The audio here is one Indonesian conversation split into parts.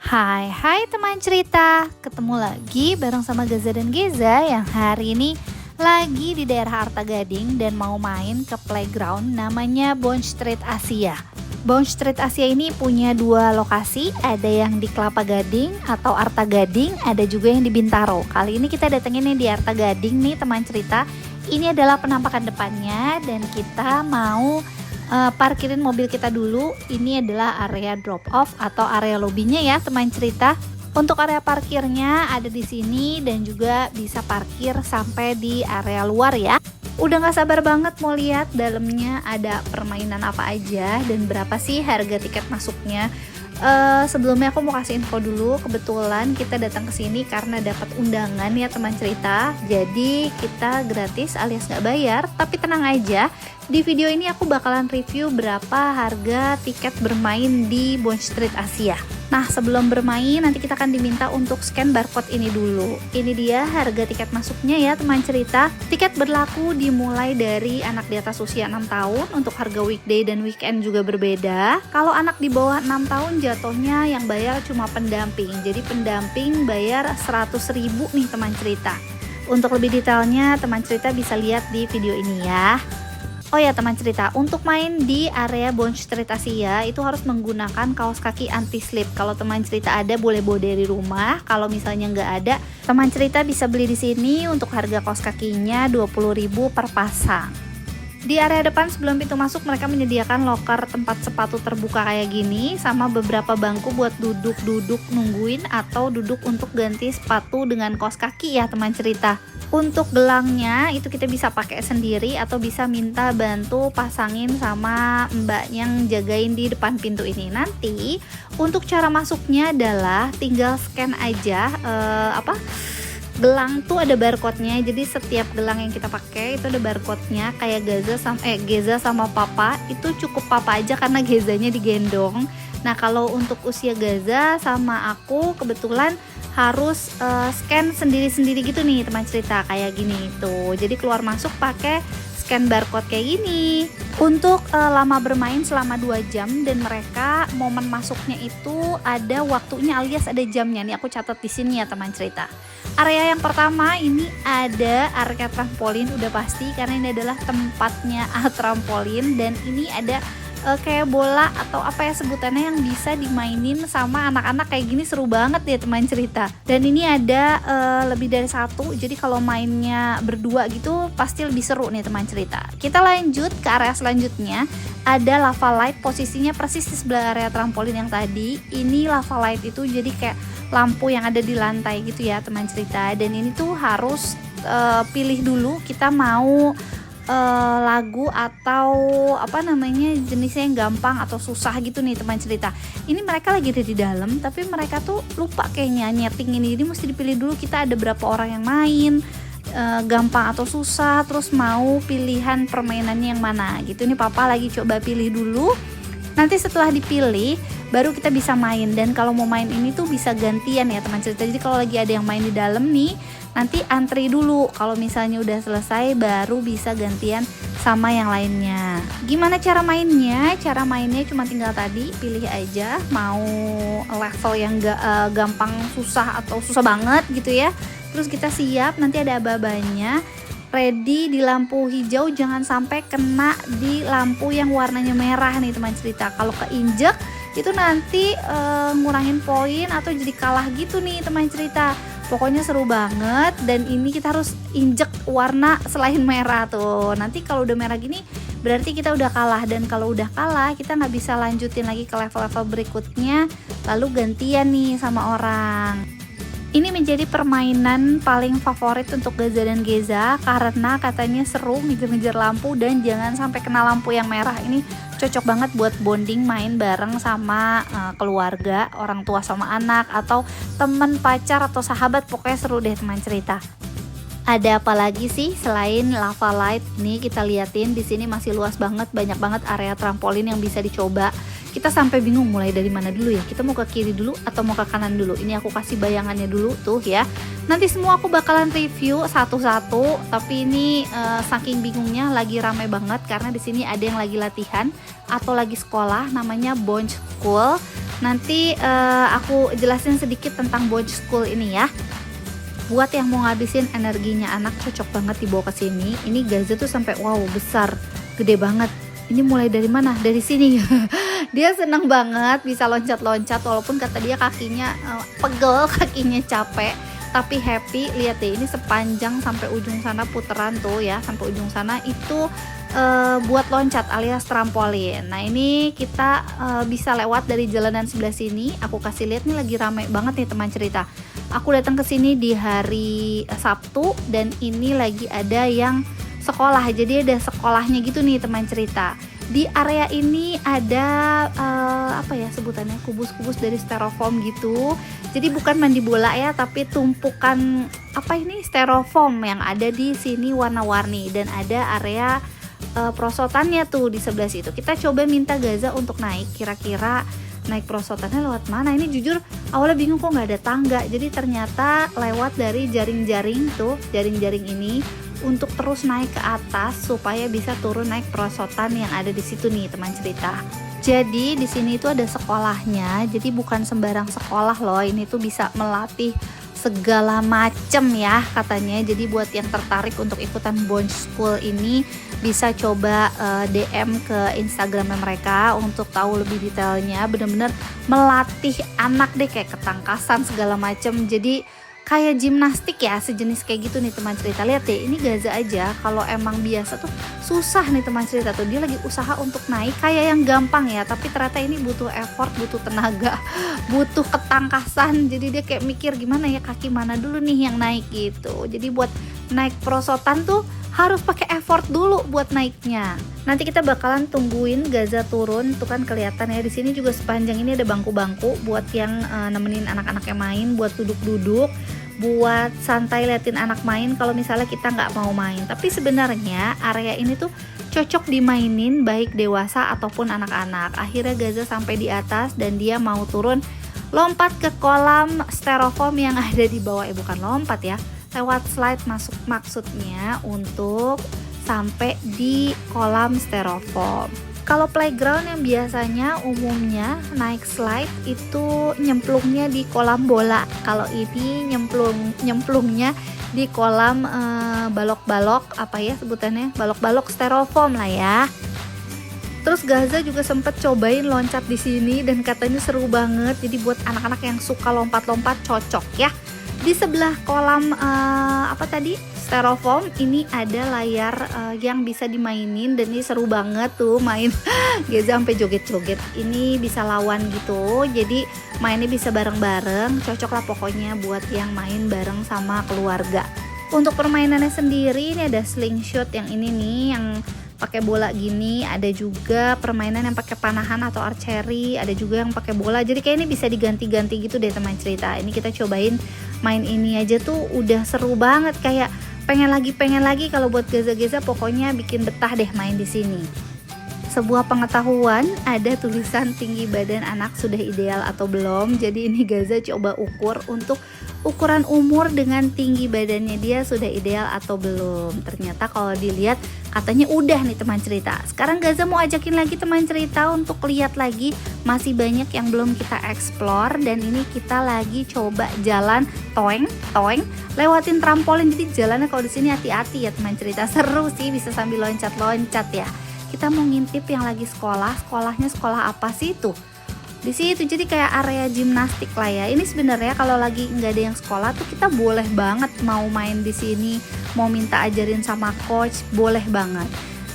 Hai teman cerita, ketemu lagi bareng sama Gaza dan Geza yang hari ini lagi di daerah Arta Gading dan mau main ke playground namanya Bond Street Asia. Bond Street Asia ini punya dua lokasi, ada yang di Kelapa Gading atau Arta Gading, ada juga yang di Bintaro. Kali ini kita datengin di Arta Gading nih teman cerita. Ini adalah penampakan depannya dan kita mau parkirin mobil kita dulu. Ini adalah area drop off atau area lobbynya ya teman cerita. Untuk area parkirnya ada di sini dan juga bisa parkir sampai di area luar ya. Udah gak sabar banget mau lihat dalamnya ada permainan apa aja dan berapa sih harga tiket masuknya. Sebelumnya aku mau kasih info dulu, kebetulan kita datang ke sini karena dapat undangan ya teman cerita. Jadi kita gratis alias nggak bayar, tapi tenang aja. Di video ini aku bakalan review berapa harga tiket bermain di Bond Street Asia. Nah sebelum bermain nanti kita akan diminta untuk scan barcode ini dulu. Ini dia harga tiket masuknya ya teman cerita. Tiket berlaku dimulai dari anak di atas usia 6 tahun. Untuk harga weekday dan weekend juga berbeda. Kalau anak di bawah 6 tahun jatuhnya yang bayar cuma pendamping. Jadi pendamping bayar 100.000 nih teman cerita. Untuk lebih detailnya teman cerita bisa lihat di video ini ya. Oh ya teman cerita, untuk main di area Bond Street Asia itu harus menggunakan kaos kaki anti slip. Kalau teman cerita ada boleh bawa dari rumah. Kalau misalnya nggak ada, teman cerita bisa beli di sini. Untuk harga kaos kakinya 20.000 per pasang. Di area depan sebelum pintu masuk mereka menyediakan loker tempat sepatu terbuka kayak gini, sama beberapa bangku buat duduk-duduk nungguin atau duduk untuk ganti sepatu dengan kaos kaki ya teman cerita. Untuk gelangnya itu kita bisa pakai sendiri atau bisa minta bantu pasangin sama mbak yang jagain di depan pintu ini. Nanti untuk cara masuknya adalah tinggal scan aja gelang tuh ada barcode-nya. Jadi setiap gelang yang kita pakai itu ada barcode-nya. Kayak Geza sama Papa itu cukup Papa aja karena Gezanya digendong. Nah kalau untuk usia Gaza sama aku kebetulan harus scan sendiri-sendiri gitu nih teman cerita, kayak gini tuh. Jadi keluar masuk pakai scan barcode kayak gini. Untuk lama bermain selama 2 jam dan mereka momen masuknya itu ada waktunya alias ada jamnya. Nih aku catat di sini ya teman cerita. Area yang pertama ini ada area trampolin udah pasti karena ini adalah tempatnya trampolin dan ini ada kayak bola atau apa ya sebutannya yang bisa dimainin sama anak-anak kayak gini, seru banget ya teman cerita. Dan ini ada lebih dari satu, jadi kalau mainnya berdua gitu pasti lebih seru nih teman cerita. Kita lanjut ke area selanjutnya, ada lava light, posisinya persis di sebelah area trampolin yang tadi. Ini lava light itu jadi kayak lampu yang ada di lantai gitu ya teman cerita. Dan ini tuh harus pilih dulu kita mau lagu atau apa namanya jenisnya yang gampang atau susah gitu nih teman cerita. Ini mereka lagi ada di dalam tapi mereka tuh lupa kayaknya nyeting ini, jadi mesti dipilih dulu kita ada berapa orang yang main, gampang atau susah, terus mau pilihan permainannya yang mana gitu. Ini Papa lagi coba pilih dulu, nanti setelah dipilih baru kita bisa main. Dan kalau mau main ini tuh bisa gantian ya teman cerita. Jadi kalau lagi ada yang main di dalam nih nanti antri dulu, kalau misalnya udah selesai baru bisa gantian sama yang lainnya. Gimana cara mainnya? Cara mainnya cuma tinggal tadi pilih aja mau level yang gampang, susah atau susah banget gitu ya. Terus kita siap, nanti ada aba-abanya ready di lampu hijau, jangan sampai kena di lampu yang warnanya merah nih teman cerita. Kalau keinjek itu nanti ngurangin poin atau jadi kalah gitu nih teman cerita. Pokoknya seru banget dan ini kita harus injek warna selain merah tuh. Nanti kalau udah merah gini berarti kita udah kalah, dan kalau udah kalah kita nggak bisa lanjutin lagi ke level-level berikutnya, lalu gantian nih sama orang. Ini menjadi permainan paling favorit untuk Gaza dan Geza karena katanya seru ngejar-ngejar lampu dan jangan sampai kena lampu yang merah. Ini cocok banget buat bonding main bareng sama keluarga, orang tua sama anak atau teman, pacar atau sahabat, pokoknya seru deh teman cerita. Ada apa lagi sih selain lava light? Nih kita liatin di sini masih luas banget, banyak banget area trampolin yang bisa dicoba. Kita sampai bingung mulai dari mana dulu ya. Kita mau ke kiri dulu atau mau ke kanan dulu? Ini aku kasih bayangannya dulu tuh ya. Nanti semua aku bakalan review satu-satu. Tapi ini saking bingungnya lagi rame banget karena di sini ada yang lagi latihan atau lagi sekolah, namanya Bond School. Nanti aku jelasin sedikit tentang Bounce School ini ya. Buat yang mau ngabisin energinya anak, cocok banget dibawa ke sini. Ini Gaza tuh sampai wow besar, gede banget. Ini mulai dari mana? Dari sini. Dia senang banget bisa loncat-loncat, walaupun kata dia kakinya pegel, kakinya capek, tapi happy. Lihat deh, ini sepanjang sampai ujung sana puteran tuh ya, sampai ujung sana itu buat loncat alias trampolin. Nah ini kita bisa lewat dari jalanan sebelah sini. Aku kasih lihat nih, lagi ramai banget nih teman cerita. Aku datang ke sini di hari Sabtu dan ini lagi ada yang sekolah, jadi ada sekolahnya gitu nih teman cerita. Di area ini ada apa ya sebutannya, kubus-kubus dari styrofoam gitu. Jadi bukan mandi bola ya, tapi tumpukan apa ini styrofoam yang ada di sini warna-warni, dan ada area perosotannya tuh di sebelah situ. Kita coba minta Gaza untuk naik, kira-kira naik perosotannya lewat mana. Ini jujur awalnya bingung kok nggak ada tangga, jadi ternyata lewat dari jaring-jaring tuh, jaring-jaring ini untuk terus naik ke atas supaya bisa turun naik perosotan yang ada di situ nih teman cerita. Jadi di sini itu ada sekolahnya, jadi bukan sembarang sekolah loh, ini tuh bisa melatih segala macem ya katanya. Jadi buat yang tertarik untuk ikutan Bounce School ini bisa coba DM ke Instagramnya mereka untuk tahu lebih detailnya. Bener-bener melatih anak deh, kayak ketangkasan segala macem. Jadi kayak gimnastik ya, sejenis kayak gitu nih teman cerita. Lihat deh, ini Gaza aja kalau emang biasa tuh susah nih teman cerita tuh. Dia lagi usaha untuk naik kayak yang gampang ya, tapi ternyata ini butuh effort, butuh tenaga, butuh ketangkasan. Jadi dia kayak mikir gimana ya, kaki mana dulu nih yang naik gitu. Jadi buat naik perosotan tuh harus pakai effort dulu buat naiknya. Nanti kita bakalan tungguin Gaza turun, tuh kan kelihatan ya. Di sini juga sepanjang ini ada bangku-bangku buat yang nemenin anak-anaknya main, buat duduk-duduk, buat santai liatin anak main kalau misalnya kita nggak mau main. Tapi sebenarnya area ini tuh cocok dimainin baik dewasa ataupun anak-anak. Akhirnya Gaza sampai di atas dan dia mau turun, lompat ke kolam styrofoam yang ada di bawah. Bukan lompat ya, lewat slide masuk, maksudnya untuk sampai di kolam styrofoam. Kalau playground yang biasanya umumnya naik slide itu nyemplungnya di kolam bola. Kalau ini nyemplungnya di kolam balok-balok, apa ya sebutannya, balok-balok styrofoam lah ya. Terus Gaza juga sempet cobain loncat di sini dan katanya seru banget. Jadi buat anak-anak yang suka lompat-lompat cocok ya. Di sebelah kolam apa tadi, styrofoam ini ada layar yang bisa dimainin, dan ini seru banget tuh main. Gaza sampai joget-joget. Ini bisa lawan gitu, jadi mainnya bisa bareng-bareng. Cocok lah pokoknya buat yang main bareng sama keluarga. Untuk permainannya sendiri ini ada slingshot yang ini nih, yang pakai bola gini, ada juga permainan yang pakai panahan atau archery, ada juga yang pakai bola. Jadi kayak ini bisa diganti-ganti gitu deh teman cerita. Ini kita cobain main ini aja tuh udah seru banget, kayak pengen lagi. Kalau buat Gaza-Gaza pokoknya bikin betah deh main di sini. Sebuah pengetahuan, ada tulisan tinggi badan anak sudah ideal atau belum. Jadi ini Gaza coba ukur untuk ukuran umur dengan tinggi badannya dia sudah ideal atau belum. Ternyata kalau dilihat katanya udah nih teman cerita. Sekarang Gaza mau ajakin lagi teman cerita untuk lihat lagi, masih banyak yang belum kita explore. Dan ini kita lagi coba jalan toeng lewatin trampolin. Jadi jalannya kalau di sini hati-hati ya teman cerita, seru sih, bisa sambil loncat-loncat ya. Kita mau ngintip yang lagi sekolahnya sekolah apa sih tuh di situ. Jadi kayak area gimnastik lah ya. Ini sebenarnya kalau lagi nggak ada yang sekolah tuh kita boleh banget mau main di sini, mau minta ajarin sama coach, boleh banget.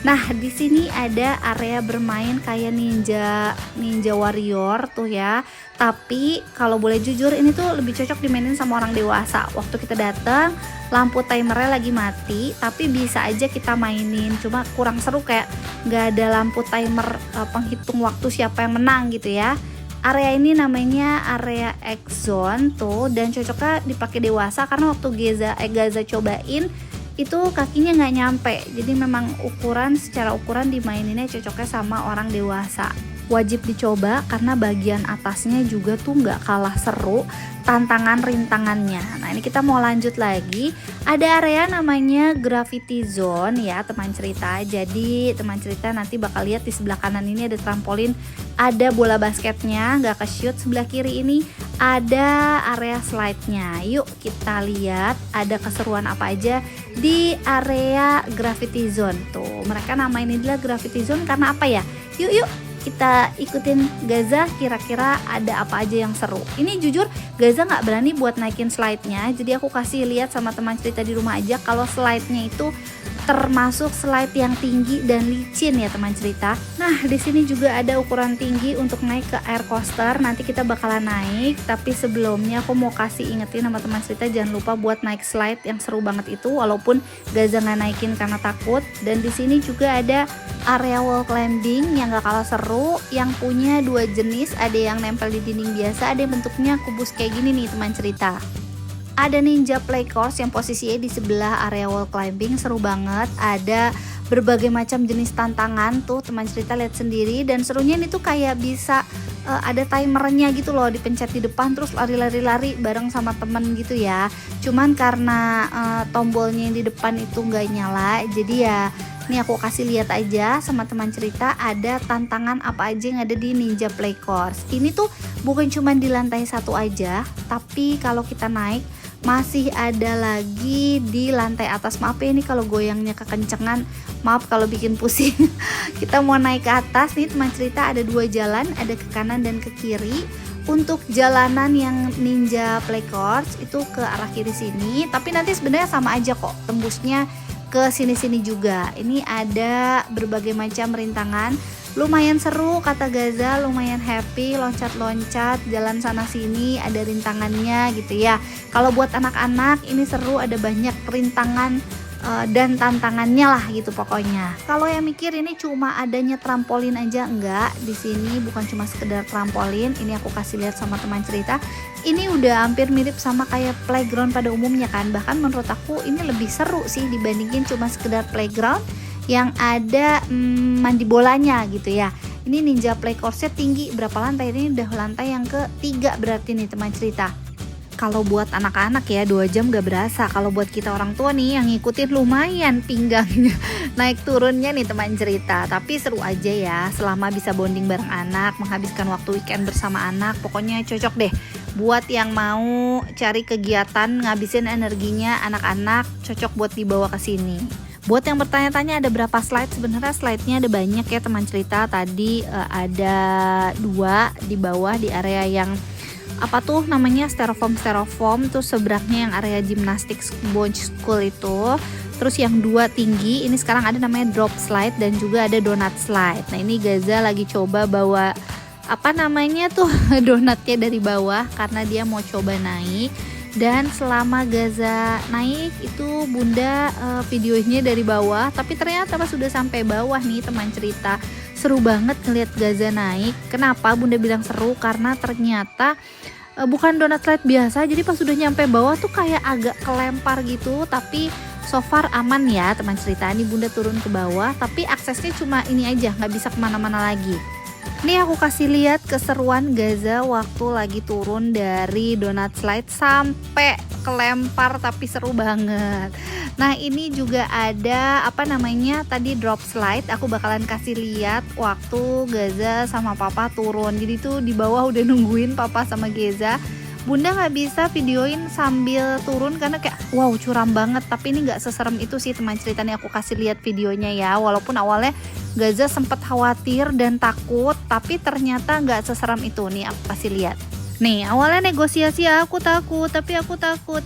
Nah di sini ada area bermain kayak ninja warrior tuh ya. Tapi kalau boleh jujur ini tuh lebih cocok dimainin sama orang dewasa. Waktu kita datang lampu timernya lagi mati, tapi bisa aja kita mainin. Cuma kurang seru, kayak nggak ada lampu timer penghitung waktu siapa yang menang gitu ya. Area ini namanya area X zone tuh, dan cocoknya dipakai dewasa karena waktu Gaza cobain itu kakinya nggak nyampe. Jadi memang secara ukuran dimaininnya cocoknya sama orang dewasa. wajib dicoba karena bagian atasnya juga tuh nggak kalah seru tantangan rintangannya. Nah ini kita mau lanjut lagi, ada area namanya Gravity Zone ya teman cerita. Jadi teman cerita nanti bakal lihat di sebelah kanan ini ada trampolin, ada bola basketnya, nggak ke shoot. Sebelah kiri ini ada area slide-nya. Yuk kita lihat ada keseruan apa aja di area Gravity Zone. Tuh mereka namain ini adalah Gravity Zone karena apa ya? Yuk kita ikutin Gaza, kira-kira ada apa aja yang seru. Ini jujur Gaza nggak berani buat naikin slide-nya, jadi aku kasih lihat sama teman cerita di rumah aja kalau slide-nya itu termasuk slide yang tinggi dan licin ya teman cerita. Nah di sini juga ada ukuran tinggi untuk naik ke air coaster. Nanti kita bakalan naik, tapi sebelumnya aku mau kasih ingetin sama teman cerita jangan lupa buat naik slide yang seru banget itu, walaupun Gaza nggak naikin karena takut. Dan di sini juga ada area wall climbing yang gak kalah seru, yang punya dua jenis, ada yang nempel di dinding biasa, ada yang bentuknya kubus kayak gini nih teman cerita. Ada Ninja Play Course yang posisinya di sebelah area wall climbing, seru banget. Ada berbagai macam jenis tantangan tuh teman cerita, lihat sendiri. Dan serunya ini tuh kayak bisa ada timernya gitu loh, dipencet di depan terus lari-lari bareng sama temen gitu ya. Cuman karena tombolnya yang di depan itu nggak nyala, jadi ya ini aku kasih lihat aja sama teman cerita ada tantangan apa aja yang ada di Ninja Play Course. Ini tuh bukan cuma di lantai satu aja, tapi kalau kita naik masih ada lagi di lantai atas. Maaf ya ini kalau goyangnya kekencengan, maaf kalau bikin pusing. Kita mau naik ke atas nih teman cerita, ada dua jalan, ada ke kanan dan ke kiri. Untuk jalanan yang Ninja Play Course itu ke arah kiri sini, tapi nanti sebenarnya sama aja kok, tembusnya ke sini-sini juga. Ini ada berbagai macam rintangan, lumayan seru kata Gaza, lumayan happy, loncat-loncat, jalan sana sini, ada rintangannya gitu ya. Kalau buat anak-anak ini seru, ada banyak rintangan dan tantangannya lah gitu pokoknya. Kalau yang mikir ini cuma adanya trampolin aja, enggak, di sini bukan cuma sekedar trampolin. Ini aku kasih lihat sama teman cerita, ini udah hampir mirip sama kayak playground pada umumnya kan. Bahkan menurut aku ini lebih seru sih dibandingin cuma sekedar playground yang ada mandi bolanya gitu ya. Ini Ninja Play Course-nya tinggi, berapa lantai? Ini udah lantai yang ke-3 berarti nih teman cerita. Kalau buat anak-anak ya 2 jam gak berasa. Kalau buat kita orang tua nih yang ngikutin lumayan pinggangnya naik turunnya nih teman cerita. Tapi seru aja ya, selama bisa bonding bareng anak, menghabiskan waktu weekend bersama anak. Pokoknya cocok deh buat yang mau cari kegiatan ngabisin energinya anak-anak, cocok buat dibawa ke sini. Buat yang bertanya-tanya ada berapa slide, sebenarnya slide-nya ada banyak ya teman cerita. Tadi ada 2 di bawah di area yang apa tuh namanya styrofoam, terus seberangnya yang area gymnastik boy school itu. Terus yang 2 tinggi ini sekarang ada namanya drop slide dan juga ada donut slide. Nah ini Gaza lagi coba bawa apa namanya tuh donatnya dari bawah karena dia mau coba naik. Dan selama Gaza naik itu bunda videonya dari bawah, tapi ternyata pas sudah sampai bawah nih teman cerita, seru banget ngeliat Gaza naik. Kenapa bunda bilang seru? Karena ternyata bukan donut slide biasa, jadi pas sudah nyampe bawah tuh kayak agak kelempar gitu, tapi so far aman ya teman cerita. Ini bunda turun ke bawah, tapi aksesnya cuma ini aja, nggak bisa kemana-mana lagi. Ini aku kasih lihat keseruan Gaza waktu lagi turun dari donut slide sampai kelempar, tapi seru banget. Nah ini juga ada apa namanya tadi drop slide, aku bakalan kasih lihat waktu Gaza sama papa turun. Jadi tuh di bawah udah nungguin papa sama Gaza. Bunda nggak bisa videoin sambil turun karena kayak wow curam banget, tapi ini nggak seserem itu sih teman cerita. Nih aku kasih lihat videonya ya, walaupun awalnya Gaza sempat khawatir dan takut, tapi ternyata nggak seserem itu. Nih aku kasih lihat. Nih awalnya negosiasi aku takut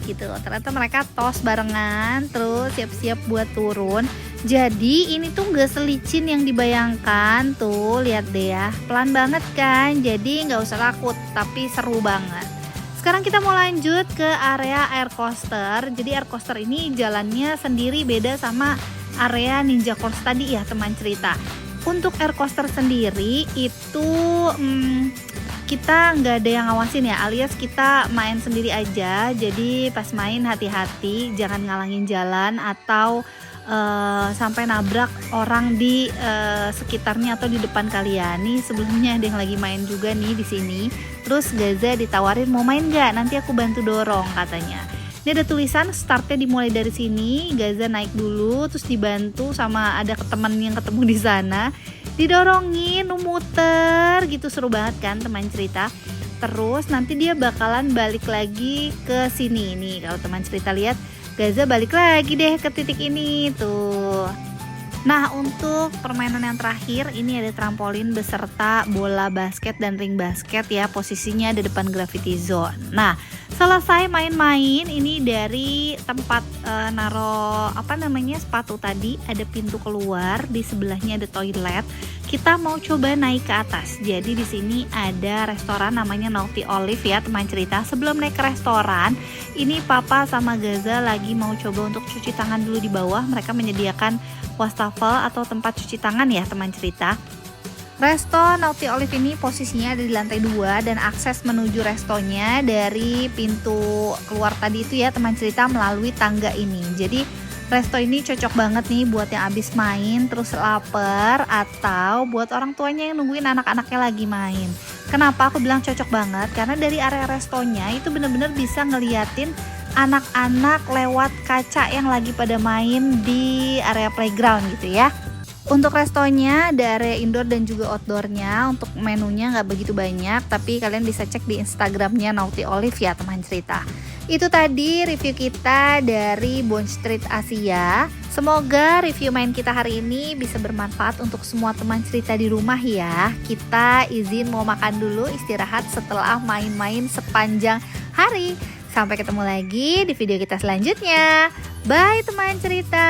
gitu. Ternyata mereka tos barengan terus siap-siap buat turun. Jadi ini tuh nggak selicin yang dibayangkan. Tuh lihat deh ya, pelan banget kan. Jadi nggak usah takut, tapi seru banget. Sekarang kita mau lanjut ke area air coaster. Jadi air coaster ini jalannya sendiri, beda sama area Ninja Course tadi ya teman cerita. Untuk air coaster sendiri itu kita nggak ada yang ngawasin ya, alias kita main sendiri aja. Jadi pas main hati-hati, jangan ngalangin jalan atau sampai nabrak orang di sekitarnya atau di depan kalian. Nih sebelumnya ada yang lagi main juga nih di sini. Terus Gaza ditawarin mau main nggak? Nanti aku bantu dorong katanya. Ini ada tulisan startnya dimulai dari sini. Gaza naik dulu, terus dibantu sama ada teman yang ketemu di sana. Didorongin, muter gitu, seru banget kan teman cerita. Terus nanti dia bakalan balik lagi ke sini nih. Kalau teman cerita lihat, Gaza balik lagi deh ke titik ini tuh. Nah, untuk permainan yang terakhir ini ada trampolin beserta bola basket dan ring basket ya. Posisinya ada depan gravity zone. Nah, selesai main-main ini dari tempat naro sepatu tadi, ada pintu keluar, di sebelahnya ada toilet. Kita mau coba naik ke atas. Jadi di sini ada restoran namanya Naughty Olive ya teman cerita. Sebelum naik ke restoran, ini Papa sama Gaza lagi mau coba untuk cuci tangan dulu di bawah. Mereka menyediakan wastafel atau tempat cuci tangan ya teman cerita. Resto Naughty Olive ini posisinya ada di lantai 2 dan akses menuju restonya dari pintu keluar tadi itu ya teman cerita melalui tangga ini. Jadi resto ini cocok banget nih buat yang abis main terus lapar atau buat orang tuanya yang nungguin anak-anaknya lagi main. Kenapa aku bilang cocok banget? Karena dari area restonya itu bener-bener bisa ngeliatin anak-anak lewat kaca yang lagi pada main di area playground gitu ya. Untuk restonya ada area indoor dan juga outdoornya. Untuk menunya nggak begitu banyak, tapi kalian bisa cek di Instagramnya Naughty Olive ya teman cerita. Itu tadi review kita dari Bond Street Asia. Semoga review main kita hari ini bisa bermanfaat untuk semua teman cerita di rumah ya. Kita izin mau makan dulu, istirahat setelah main-main sepanjang hari. Sampai ketemu lagi di video kita selanjutnya. Bye teman cerita.